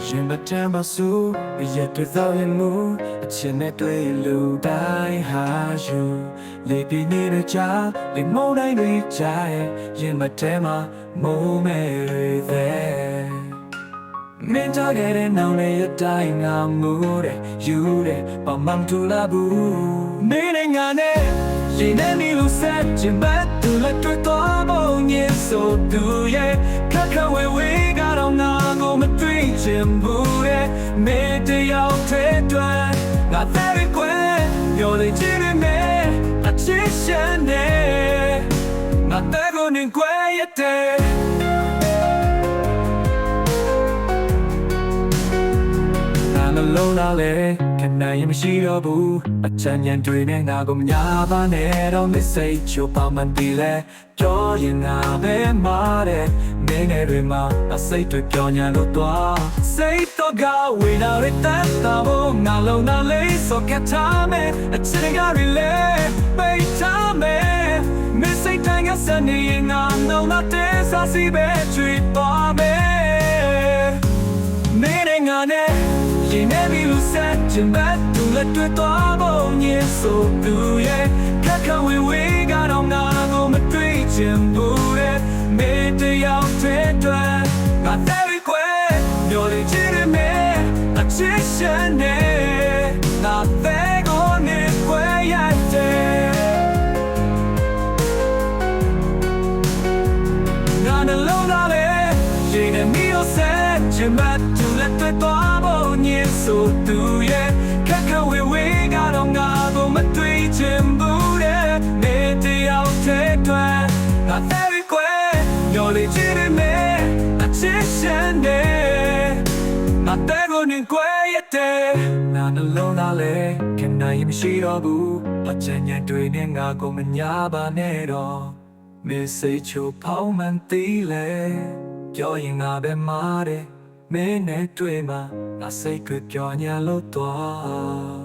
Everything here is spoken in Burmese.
ရင်မတမ်းပါစုရဲ့တွေ့သောရင်မူအချင်နဲ့တွေ့လူတိုင်းဟာယူလေပြင်းနေတဲ့ကြားလေမုန်းတိုင်းတွေကြားရင်မတမ်းမှာမိုးမဲတွေတဲ့မင်းတို့ရဲ့နောင်လေးအတိုင်းငါမူတဲ့ယူတဲ့ပမမ်တူလာဘူးနေနဲ့ငါနဲ့ရင်နဲ့နီလို့ဆက်ချင်ပတ်သူလက်တွေ့တော့ဘုံညင်ဆိုသူရဲ့ခက်ခက်ဝေဝေးကတော့ငါကိုမတွေ့ချင်ဘူးတဲ့မေတ္တရောက်တဲ့တွေ့ငါတဲ့ကွယ်ပြောလေချင်နေအချစ်ရှင်နဲ့ငါတဲ့ကိုနေကွယ်ရတဲ့လုံးလာလေခဏရင်မရှိတော့ဘူးအချမ်းညံတွေနဲ့ငါကိုမညာပါနဲ့တော့မစိတ်ချိုးပါမှန်ပြီလေပြောရင်ငါပဲမာတဲ့နေနေတွေမှာအစိတ်တွေပြောညာလို့တော့စိတ်တော့ကဝေလာရတဲ့တော့ငါလုံးလာလေဆိုကထားမယ်အချစ်ကရီလေပိတ်ထားမယ်မစိတ်တိုင်းကစနေငါလုံးလာတဲ့စားစီပဲချွေသွားမယ်နေနေငါနဲ့ရင်နဲ့ပြီးလို့ဆက်ချင်မဲ့သူလက်တွေ့သွားဖို့ညစ်ဆိုသူရဲ့ခက်ခက်ဝေဝေးကတော့ငါကိုမတွေ့ချင်ဘူးတဲ့မေတ္တရောက်တဲ့တွေ့ငါတဲ့ကွယ်ပြောလေချင်တယ်အချစ်ရှင်နဲ့ငါတဲ့ကိုနေကွယ်ရတဲ့ငါနှလုံးသားလေးရင်နဲ့ပြီးလို့ဆက်ချင်မဲ့သူလက်တွေ့သွားဆိုသူရဲ့ခက်ခက်ဝေဝေးကတော့ငါကိုမတွေ့ချင်ဘူးတဲ့နေတယောက်တည်းတွေ့ငါတဲ့ကွယ်ညော်လေးချင်တယ်အချစ်ရှင်နဲ့ငါတဲ့ကိုနေကွယ်ရတဲ့နာနှလုံးသားလေးခင်နိုင်မရှိတော့ဘူးအချမ်းညံတွေနဲ့ငါကိုမညာပါနဲ့တော့မစ်စိတ်ချိုးဖောင်းမှန်သေးလေပြောရင်ငါပဲမားတယ်မင်းနဲ့တွေ့မှာငါစိတ်ကပြောညာလို့တော့